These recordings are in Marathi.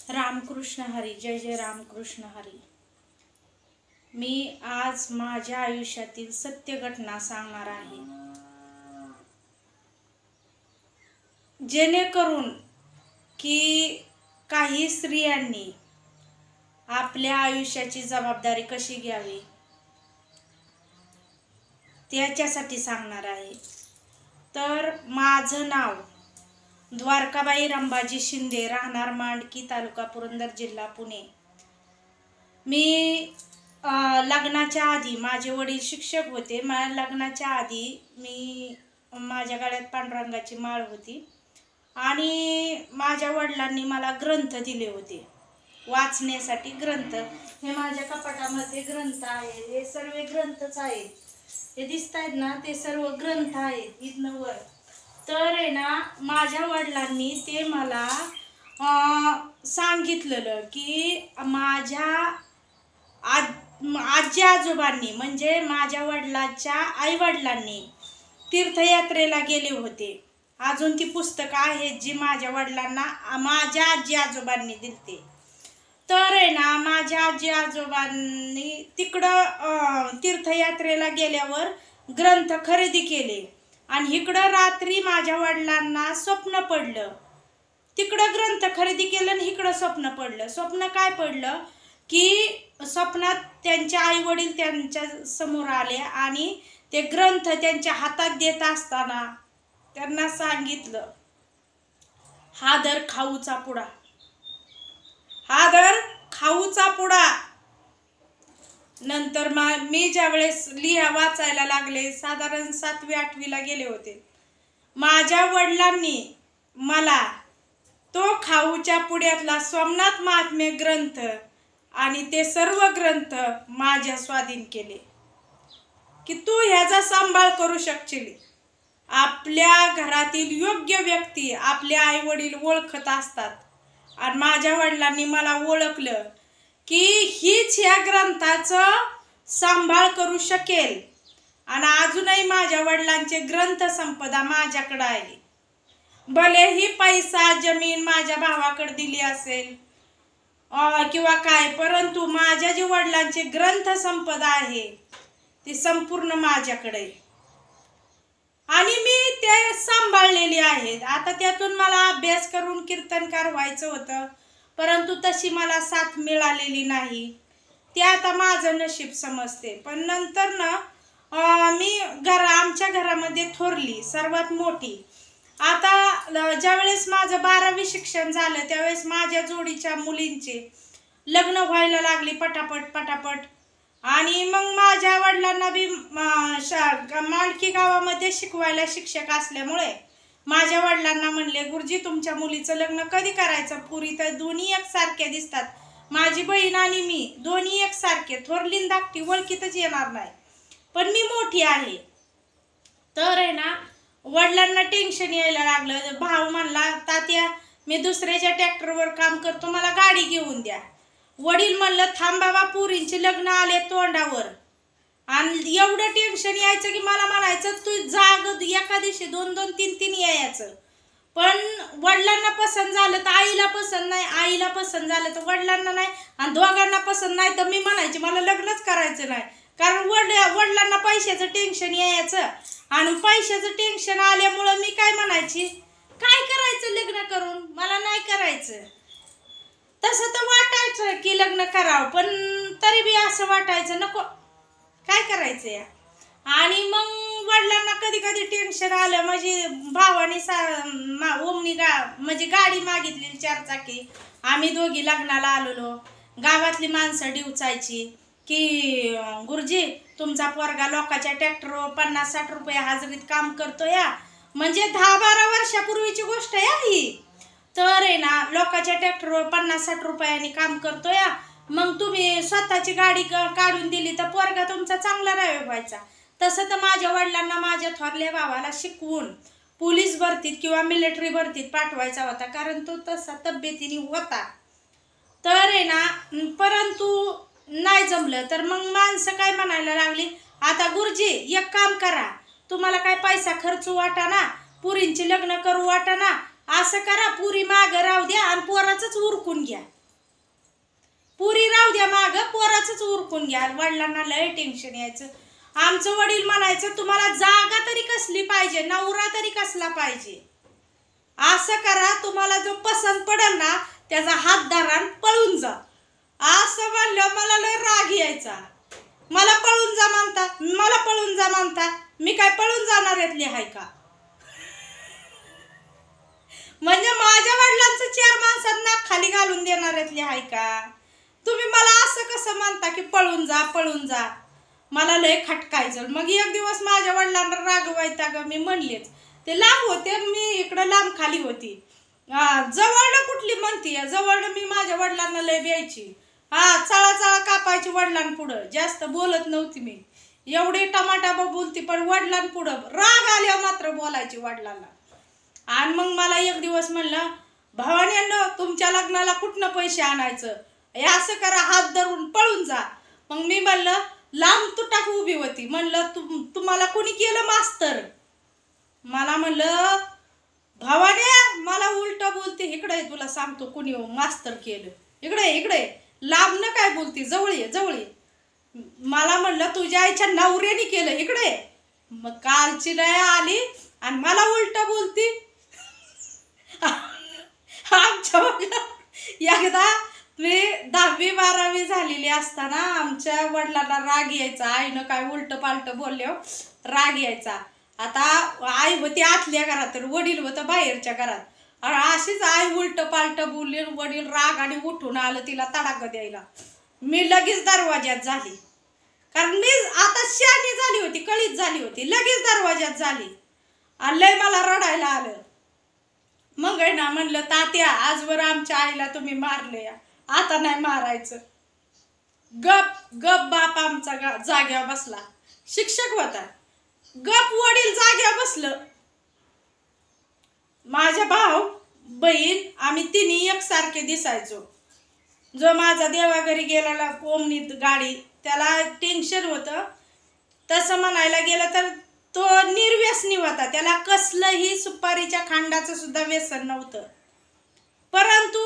रामकृष्ण हरी. जय जय रामकृष्ण हरी. मी आज माझ्या आयुष्यातील सत्य घटना सांगणार आहे, जेणेकरून की काही स्त्रियांनी आपल्या आयुष्याची जबाबदारी कशी घ्यावी त्याच्यासाठी सांगणार आहे. तर माझं नाव द्वारकाबाई रंबाजी शिंदे, राहणार मांडकी, तालुका पुरंदर, जिल्हा पुणे. मी लग्नाच्या आधी, माझे वडील शिक्षक होते. लग्नाच्या आधी माझ्या गळ्यात पांडुरंगाची माळ होती आणि माझ्या वडिलांनी मला ग्रंथ दिले होते वाचण्यासाठी. ग्रंथ हे माझ्या कपाटामध्ये ग्रंथ आहेत. हे सर्व ग्रंथच आहेत. हे दिसत आहेत ना, ते सर्व ग्रंथ आहेत इथनं वर. तर आहे ना, माझ्या वडिलांनी ते मला सांगितलेलं की माझ्या आजी आजोबांनी, म्हणजे माझ्या वडिलांच्या आई वडिलांनी तीर्थयात्रेला गेले होते. अजून ती पुस्तकं आहेत जी माझ्या वडिलांना माझ्या आजी आजोबांनी दिलते. तर आहे ना, माझ्या आजी आजोबांनी तिकडं तीर्थयात्रेला गेल्यावर ग्रंथ खरेदी केले आणि इकडं रात्री माझ्या वडिलांना स्वप्न पडलं. तिकडं ग्रंथ खरेदी केलं आणि इकडं स्वप्न पडलं. स्वप्न काय पडलं की स्वप्नात त्यांचे आई वडील त्यांच्या समोर आले आणि ते ग्रंथ त्यांच्या हातात देत असताना त्यांना सांगितलं, हा धर खाऊचा पुडा, हा धर खाऊचा पुडा. नंतर मी ज्यावेळेस वाचायला लागले, साधारण 7वी 8वीला गेले होते, माझ्या वडिलांनी मला तो खाऊच्या पुड्यातला सोमनाथ महात्म्य ग्रंथ आणि ते सर्व ग्रंथ माझ्या स्वाधीन केले की तू ह्याचा सांभाळ करू शकशील. आपल्या घरातील योग्य व्यक्ती आपले आई वडील ओळखत असतात आणि माझ्या वडिलांनी मला ओळखलं की हीच ह्या ग्रंथाचं सांभाळ करू शकेल. आणि अजूनही माझ्या वडिलांचे ग्रंथ संपदा माझ्याकडे आहे. भलेही पैसा जमीन माझ्या भावाकडे दिली असेल किंवा काय, परंतु माझ्या जे वडिलांचे ग्रंथ संपदा आहे ती संपूर्ण माझ्याकडे आणि मी ते सांभाळलेली आहेत. आता त्यातून मला अभ्यास करून कीर्तनकार व्हायचं होतं, परंतु तशी मला साथ मिळालेली नाही. ते आता माझं नशीब समजते. पण नंतर ना मी आमच्या घरामध्ये थोरली, सर्वात मोठी. आता ज्यावेळेस माझं 12वी शिक्षण झालं त्यावेळेस माझ्या जोडीच्या मुलींचे लग्न व्हायला लागली पटापट पटापट. आणि मग माझ्या वडिलांना बी मांडकी गावामध्ये शिकवायला शिक्षक असल्यामुळे माझ्या वडिलांना म्हणले, गुरुजी तुमच्या मुलीचं लग्न कधी करायचं? पुरी तर दोन्ही एकसारख्या दिसतात, माझी बहीण आणि मी दोन्ही एकसारखे, थोरली धाकटी ओळखीतच येणार नाही, पण मी मोठी आहे. तर आहे ना, वडिलांना टेन्शन यायला लागलं. भाऊ म्हणला, तात्या मी दुसऱ्याच्या ट्रॅक्टरवर काम करतो, मला गाडी घेऊन द्या. वडील म्हणलं, थांब बाबा, पुरींचे लग्न आले तोंडावर. आणि एवढं टेन्शन यायचं की मला म्हणायचं तू जाग एका दिवशी 2-2, 3-3 यायचं. पण वडिलांना पसंत झालं तर आईला पसंत नाही, आईला पसंत झालं तर वडिलांना नाही, आणि दोघांना पसंत नाही तर मी म्हणायचे मला लग्नच करायचं नाही. कारण वडिलांना पैशाचं टेन्शन यायचं आणि पैशाचं टेन्शन आल्यामुळं मी काय म्हणायची, काय करायचं लग्न करून, मला नाही करायचं. तसं तर वाटायचं की लग्न करावं, पण तरी बी असं वाटायचं नको, काय करायचं या. आणि मग वडिलांना कधी कधी टेन्शन आलं, म्हणजे भावाने म्हणजे गाडी मागितली 4 चाकी. आम्ही दोघी लग्नाला आलेलो. गावातली माणसं डिवचायची की गुरुजी तुमचा पोरगा लोकांच्या ट्रॅक्टरवर 50-60 रुपये हजेरीत काम करतो या. म्हणजे 10-12 वर्षापूर्वीची गोष्ट आहे ही. तर आहे ना, लोकांच्या ट्रॅक्टरवर 50-60 रुपयांनी काम करतो या. मग तुम्ही स्वतःची गाडी काढून दिली तर पोरगा तुमचा चांगला व्हायचा. तसं तर माझ्या वडिलांना माझ्या थोरल्या भावाला शिकवून पोलीस भरतीत किंवा मिलिटरी भरतीत पाठवायचा होता, कारण तो तसा तब्येतीने होता. तर आहे ना, परंतु नाही जमलं. तर मग माणसं काय म्हणायला लागली, आता गुरुजी एक काम करा, तुम्हाला काय पैसा खर्च वाटाना, पुरींची लग्न करू वाटाना, असं करा, पुरी मागं राहू द्या आणि पोराचंच उरकून घ्या. पुरी राहू द्या मागं, पोराचंच उरकून घ्या. वडिलांना लय टेन्शन यायचं. आमचं वडील म्हणायचं, तुम्हाला जागा तरी कसली पाहिजे, नवरा तरी कसला पाहिजे. असं करा, तुम्हाला जो पसंत पडेल ना त्याचा हात धरा आणि पळून जा. असं म्हणलं मला लय राग यायचा. मला पळून जा म्हणता, मला पळून जा म्हणता. मी काय पळून जाणार यातली आहे का? म्हणजे माझ्या वडिलांचं 4 माणसात नाक खाली घालून देणार यातली आहे का? तुम्ही मला असं कसं म्हणता की पळून जा पळून जा. मला लय खटकायचं. मग एक दिवस माझ्या वडिलांना रागवायचा ग, मी म्हणलेच. ते लांब होते, मी इकडं लांब खाली होती. जवळनं कुठली म्हणतीये, जवळनं मी माझ्या वडिलांना लय द्यायची. चळा चळा कापायची वडिलांपुढं. जास्त बोलत नव्हती मी, एवढे टमाटा बोलती, पण वडिलांपुढं राग आल्यावर मात्र बोलायची वडिलांना. आणि मग मला एक दिवस म्हणलं, भावांनो तुमच्या लग्नाला कुठनं पैसे आणायचं, हे असं करा, हात धरून पळून जा. मग मी म्हणलं, लांब तुटाक उभी होती, म्हणलं तुम्हाला कोणी केलं मास्तर? मला म्हणलं, भावाने मला उलट बोलते, इकडे तुला सांगतो कोणी मास्तर केलं, इकडे इकडे, लांब न काय बोलती, जवळ ये जवळ ये. मला म्हणलं, तुझ्या आईच्या नवऱ्याने केलं, इकडे. मग कालची नाही आली आणि मला उलट बोलती. आमच्या एकदा मी 10वी 12वी झालेली असताना आमच्या वडिलांना राग यायचा. आईनं काय उलट पालट बोलल्यावर राग यायचा. आता आई होती आतल्या घरात, तर वडील होतं बाहेरच्या घरात. आणि अशीच आई उलट पालट बोलली, वडील राग आणि उठून आलं तिला तडाखा द्यायला. मी लगेच दरवाज्यात झाली, कारण मी आता शहाणी झाली होती, कळीत झाली होती. लगेच दरवाज्यात झाली आणि लय मला रडायला आलं. मग आहे ना म्हणलं, तात्या आजवर आमच्या आईला तुम्ही मारले, आता नाही मारायचं. गप गप बाप आमचा जाग्यावर बसला. शिक्षक होता, गप वडील जाग्यावर बसलं. माझा भाऊ बहीण आम्ही तिन्ही एकसारखे दिसायचो. जो माझा देवाघरी गेलेला ओमनीत गाडी, त्याला टेन्शन होतं. तसं म्हणायला गेलं तर तो निर्व्यसनी होता, त्याला कसलंही सुपारीच्या खांडाचं सुद्धा व्यसन नव्हतं. परंतु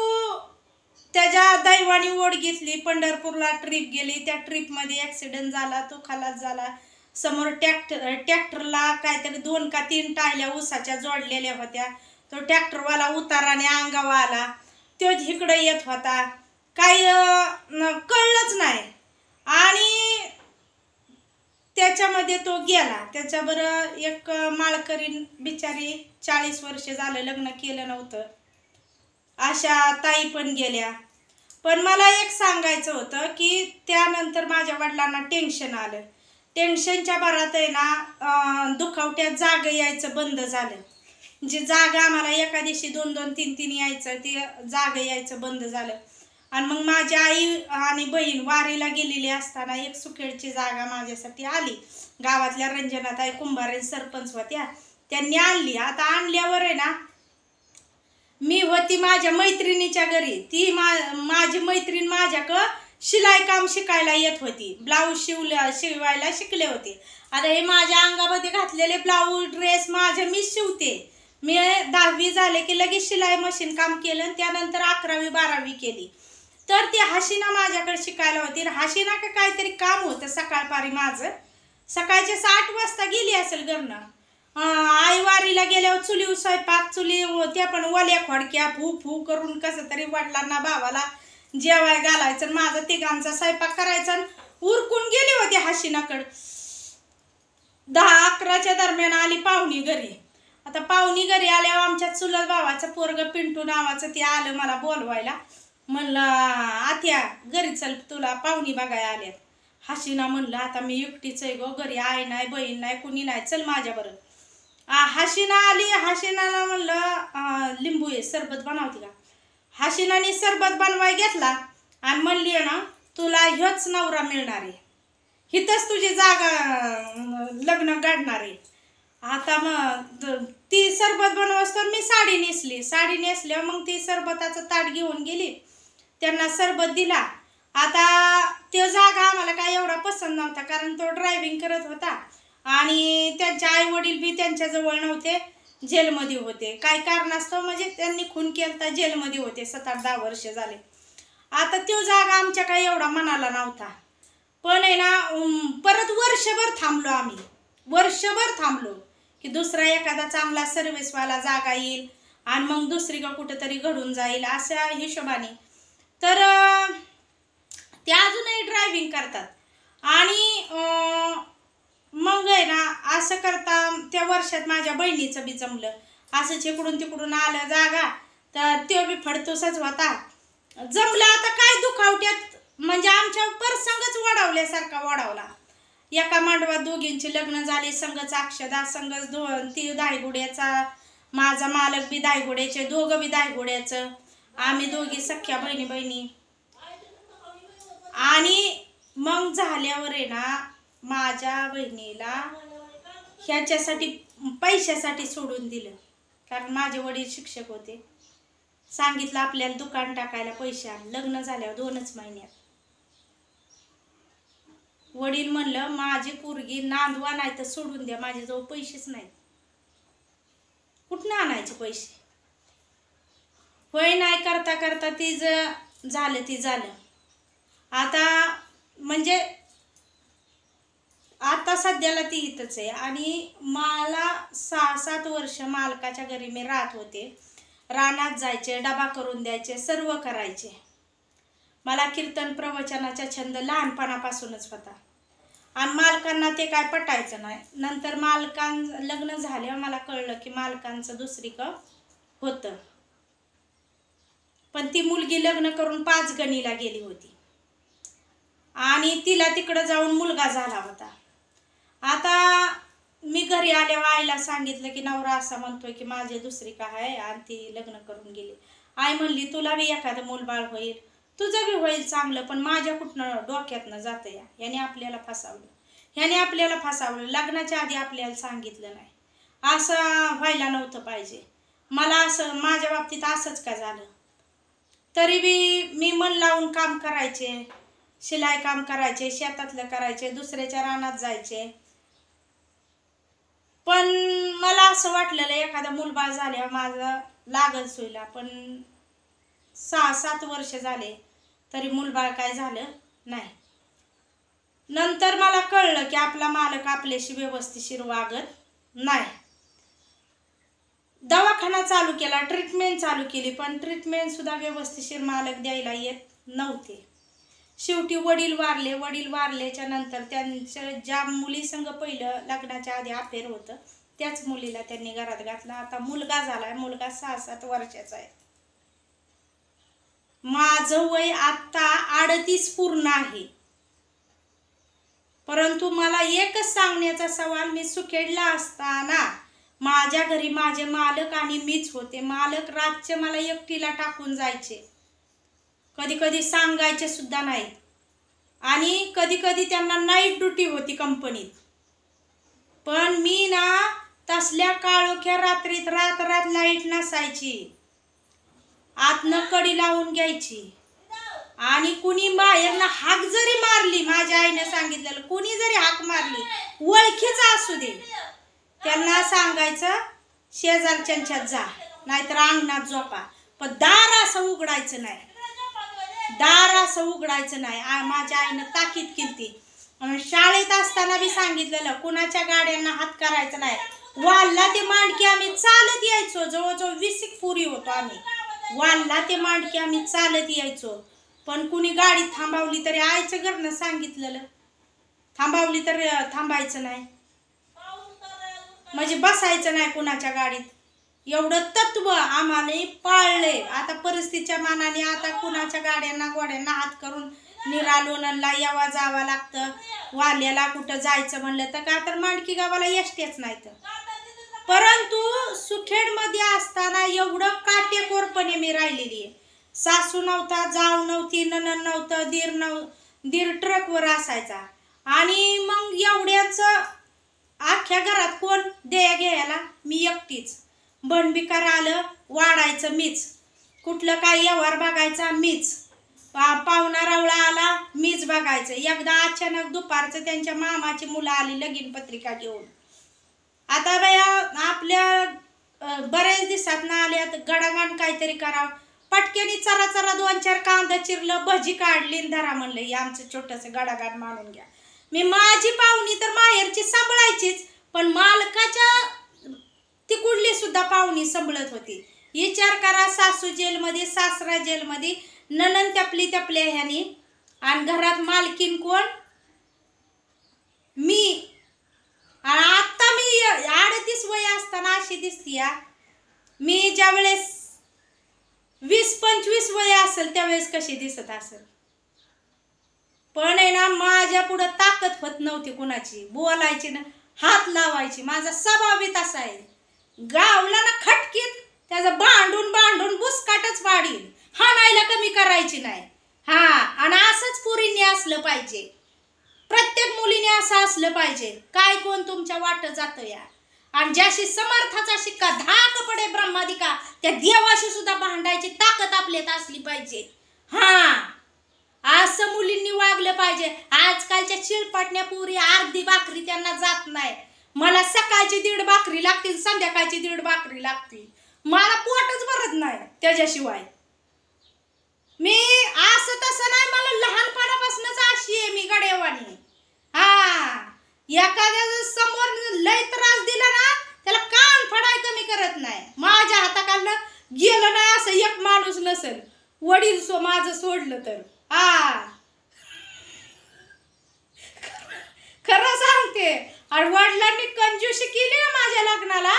त्याच्या दैवानी ओढ घेतली, पंढरपूरला ट्रिप गेली. त्या ट्रिपमध्ये ॲक्सिडेंट झाला, तो खलास झाला. समोर ट्रॅक्टरला काहीतरी 2 का 3 टायल्या ऊसाच्या जोडलेल्या होत्या. तो ट्रॅक्टरवाला उताराने अंगावर आला, तो इकडे येत होता, काही कळलंच नाही. आणि त्याच्यामध्ये तो गेला. त्याच्याबरोबर एक माळकरीण बिचारी 40 वर्ष झालं लग्न केलं नव्हतं, अशा ताई पण गेल्या. पण मला एक सांगायचं होतं की त्यानंतर माझ्या वडिलांना टेन्शन आलं. टेन्शनच्या भरात आहे ना दुखावट्यात जाग यायचं बंद झालं. जे जागा आम्हाला एका दिवशी 2-2, 3-3 यायचं, ते जाग यायचं बंद झालं. आणि मग माझी आई आणि बहीण वारीला गेलेली असताना एक सुखेडची जागा माझ्यासाठी आली. गावातल्या रंजनाताई कुंभारे सरपंच होत्या, त्यांनी आणली. आता आणल्यावर आहे ना, मी होती माझ्या मैत्रिणीच्या घरी. ती माझी मैत्रीण माझ्याकडं शिलाई काम शिकायला येत होती, ब्लाऊज शिवायला शिकले होते. आता हे माझ्या अंगामध्ये घातलेले ब्लाऊज ड्रेस माझे मी शिवते. मी 10वी झाले की लगेच शिलाई मशीन काम केलं. त्यानंतर 11वी 12वी केली. तर ती हसीना माझ्याकडे शिकायला होती. हसीना का काहीतरी काम होतं सकाळपारी माझं. सकाळचे 8 वाजता गेली असेल घरनं. आई वारीला गेल्यावर चुली स्वयंपाक, चुली त्या पण वल्या खोडक्या फू फू करून कसं तरी वडिलांना भावाला जेवाय घालायचं. माझा तिघांचा स्वयंपाक करायचा. उरकून गेली होती हसीनाकडं. 10-11च्या दरम्यान आली पाहुणी घरी. आता पाहुणी घरी आल्यावर आमच्या चुलत भावाचं पोरग पिंटू नावाचं ते आलं मला बोलवायला. म्हणलं, आत्या घरी चल, तुला पाहुणी बघायला आल्यात. हसीना म्हणलं, आता मी एकटीच आहे गो, घरी आई नाही बहीण नाही कुणी नाही, चल माझ्याबरोबर. हसीना आली. हसीनाला म्हणलं लिंबू आहे, सरबत बनवते का? हसीनाने सरबत बनवाय घेतला आणि म्हणली ना, तुला ह्योच नवरा मिळणार आहे, हिथंच तुझी जागा लग्न काढणार आहे. आता मग ती सरबत बनवस तर मी साडी नेसली. साडी नेसल्यावर मग ती सरबताचं ताट घेऊन गेली, त्यांना सरबत दिला. आता तो जागा आम्हाला काय एवढा पसंत नव्हता, कारण तो ड्रायव्हिंग करत होता आणि त्यांचे आई वडील बी त्यांच्याजवळ नव्हते. जेलमध्ये होते. काय कारणास्तव म्हणजे त्यांनी खून केला, जेलमध्ये होते. 7-8-10 वर्ष झाले. आता तो जागा आमच्या काही एवढा मनाला नव्हता. पण आहे ना, परत वर्षभर थांबलो आम्ही. वर्षभर थांबलो की दुसरा एखादा चांगला सर्व्हिसवाला जागा येईल आणि मग दुसरी का कुठंतरी घडून जाईल अशा हिशोबाने. तर ते अजूनही ड्रायव्हिंग करतात. आणि मग आहे ना, असं करता त्या वर्षात माझ्या बहिणीचं बी जमलं. असंच इकडून तिकडून आलं जागा, तर तो बी फडतूसच होता. जमलं. आता काय दुखावट्यात म्हणजे आमच्या परसंगच वडावल्यासारखा वडावला. एका मांडवात दोघींची लग्न झाली, संघच अक्षदा, संघच ती दायगुड्याचा, माझा मालक बी दायगुड्याचे, दोघं बी दायगुड्याचं, आम्ही दोघी सख्या बहिणी बहिणी. आणि मग झाल्यावर आहे ना, माझ्या बहिणीला ह्याच्यासाठी पैशासाठी सोडून दिलं. कारण माझे वडील शिक्षक होते. सांगितलं आपल्याला दुकान टाकायला पैसे आण. लग्न झाल्यावर 2च महिन्यात वडील म्हणलं माझी पोरगी नांदवा नाही तर सोडून द्या, माझ्याजवळ पैसेच नाहीत. कुठनं आणायचे पैसे? होय नाही करता करता ती झालं ती झालं. आता म्हणजे आता सध्याला ती इथंच आहे. आणि मला 6-7 वर्ष मालकाच्या घरी मी राहत होते. रानात जायचे, डबा करून द्यायचे, सर्व करायचे. मला कीर्तन प्रवचनाचा छंद लहानपणापासूनच होता. आणि मालकांना ते काय पटायचं नाही. नंतर लग्न झाल्यावर मला कळलं की मालकांचं दुसरीकडं होतं. पण ती मुलगी लग्न करून 5 गणीला गेली होती आणि तिला तिकडं जाऊन मुलगा झाला होता. आता मी घरी आल्यावर आईला सांगितलं की नवरा असा म्हणतोय की माझे दुसरी का आहे आणि ती लग्न करून गेली. आई म्हणली तुला बी एखादं मूलबाळ होईल, तुझं बी होईल चांगलं, पण माझ्या कुठनं डोक्यातनं जातं याने आपल्याला फसावलं, ह्याने आपल्याला फसावलं. लग्नाच्या आधी आपल्याला सांगितलं नाही. असं व्हायला नव्हतं पाहिजे. मला असं माझ्या बाबतीत असंच का झालं. तरी बी मी मन लावून काम करायचे, शिलाई काम करायचे, शेतातलं करायचे, दुसऱ्याच्या रानात जायचे. पण मला असं वाटलेलं एखादा मुलबाळ झाल्यावर माझं लागल सोयला. पण 6-7 वर्ष झाले तरी मुलबाळ काय झालं नाही. नंतर मला कळलं की आपला मालक आपल्याशी व्यवस्थिशीर वागत नाही. दवाखाना चालू केला, ट्रीटमेंट चालू केली, पण ट्रीटमेंट सुद्धा व्यवस्थिशीर मालक द्यायला येत नव्हते. शेवटी वडील वारले. वडील वारल्याच्या नंतर त्यांच्या ज्या मुलीसंग पहिलं लग्नाच्या आधी अफेअर होतं त्याच मुलीला त्यांनी घरात घातला. आता मुलगा झालाय. मुलगा 6-7 वर्षाचा आहे. माझं वय आता 38 पूर्ण आहे. परंतु मला एकच सांगण्याचा सवाल, मी सुखेडला असताना माझ्या घरी माझे मालक आणि मीच होते. मालक रातचे मला एकटीला टाकून जायचे, कधी कधी सांगायचे सुद्धा नाही. आणि कधी कधी त्यांना नाईट ड्युटी होती कंपनीत. पण मी ना तसल्या काळोख्या रात्रीत रात लाईट नसायची, आतनं कडी लावून घ्यायची. आणि कुणी बाहेरनं हाक जरी मारली, माझ्या आईने सांगितलेलं, कुणी जरी हाक मारली ओळखीचा असू दे, त्यांना सांगायचं शेजारच्यांच्यात जा नाहीतर अंगणात झोपा, पण दार असं उघडायचं नाही. दार असं उघडायचं नाही. माझ्या आईनं ताकीद केली. शाळेत असताना बी सांगितलेलं कुणाच्या गाड्यांना हात करायचं नाही. वालला ते मांडकी आम्ही चालत यायचो. जवळजवळ 20 पुरी होतो आम्ही. वालला ते मांडकी आम्ही चालत यायचो. पण कुणी गाडी थांबवली तरी आईचं घरनं सांगितलेलं थांबवली तर थांबायचं नाही, म्हणजे बसायचं नाही कुणाच्या गाडीत. एवढं तत्व आम्हाला पाळले. आता परिस्थितीच्या मानाने आता कुणाच्या गाड्यांना गोड्यांना हात करून निरालोणला यावा जावा लागतं. वाल्याला कुठं जायचं म्हणलं तर का तर मांडकी गावाला एसटीच नाही तर. परंतु सुखेडमध्ये असताना एवढं काटेकोरपणे मी राहिलेली आहे. सासू नव्हता, जाऊ नव्हती, नणंद नव्हतं, दीर ट्रकवर असायचा. आणि मग एवढ्याचं अख्ख्या घरात कोण द्या घ्यायला? मी एकटीच. भणबिकार आलं वाढायचं मीच, कुठलं काय व्यवहार बघायचा मीच, पाहुणा रावळा आला मीच बघायचं. एकदा अचानक दुपारचं त्यांच्या मामाची मुलं आली लगीन पत्रिका घेऊन. आता बाया आपल्या बरेच दिवसात ना आल्यात, गडागाण काहीतरी करावं. पटक्यानी चरा चरा 2-4 कांदा चिरलं, भजी काढली, धरा म्हणलं हे आमचं छोटंसं गडागाण मानून घ्या. मी माझी पाहुणी तर माहेरची सांभाळायचीच, पण मालकाच्या तिकुडली सुद्धा पाहुणी सांभाळत होती. विचार करा, सासू जेलमध्ये, सासरा जेलमध्ये, नणंद त्यापल्या ह्यानी, आणि घरात मालकीन कोण? मी. आणि आता मी 38 वय असताना अशी दिसती. मी ज्या वेळेस 20-25 वय असेल त्यावेळेस कशी दिसत असेल. पण आहे ना, माझ्या पुढं ताकद होत नव्हती कुणाची, बोलायची ना, हात लावायची. माझा स्वभाव बी तसा आहे. गावला ना खटकीत त्याचं भांडून बुसकाटच वाढील, हाणायला कमी करायची नाही. आणि असंच पुरींनी असलं पाहिजे, प्रत्येक मुलीने असं असलं पाहिजे. काय कोण तुमच्या वाट जातं या. आणि ज्याशी समर्थाचा शिक्का धाक पडे ब्रह्मादिका, त्या देवाशी सुद्धा भांडायची ताकद आपल्यात असली पाहिजे. असं मुलींनी वागलं पाहिजे. आजकालच्या चिळपाटण्या पुरी अर्धी भाकरी त्यांना जात नाही. मला सकाळची 1.5 भाकरी लागतील, संध्याकाळची 1.5 भाकरी लागतील. मला पोटच भरत नाही त्याच्याशिवाय. मी असं तसं नाही, मला लहानपणापासूनच अशी आहे मी गडेवानी. एखाद्या समोर लय त्रास दिला ना, त्याला कान फडाय कमी करत नाही. माझ्या हाताखालनं गेलं नाही असं एक माणूस नसेल, वडील माझं सोडलं तर. खरं सांगते. आणि वडिलांनी कंजूशी केली ना माझ्या लग्नाला,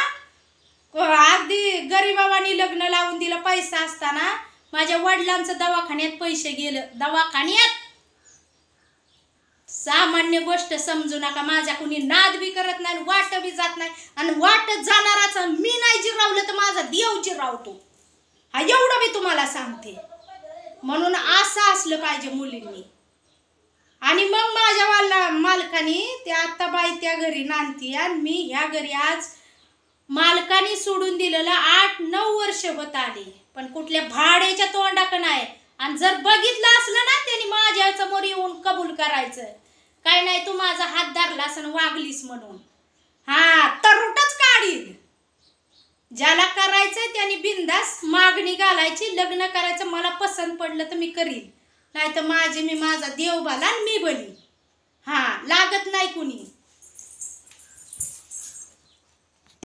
अगदी गरीबावानी लग्न लावून दिलं. पैसा असताना माझ्या वडिलांचं दवाखान्यात पैसे गेलं. दवाखान्यात सामान्य गोष्ट समजू नका. माझ्या कुणी नाद बी करत नाही, वाट बी जात नाही. आणि वाटत जाणाराच मी नाही जिरावलं तर माझा देव जिरावतो. एवढं मी तुम्हाला सांगते. म्हणून असं असलं पाहिजे मुलींनी. आणि मग माझ्या मालकानी त्या आत्ताबाई त्या घरी नांदती, आणि मी ह्या घरी आज मालकानी सोडून दिलेलं 8-9 वर्ष होत आली, पण कुठल्या भाड्याच्या तोंडाकडे नाही. आणि जर बघितलं असलं ना त्यांनी माझ्या समोर येऊन कबूल करायचं, काय नाही तू माझा हात धरलास आणि वागलीस म्हणून, तरुटच काढील. ज्याला करायचंय त्यांनी बिंदास मागणी घालायची, लग्न करायचं. मला पसंत पडलं तर मी करीन, नाही तर माझा देव बाला आणि मी बली. लागत नाही कुणी.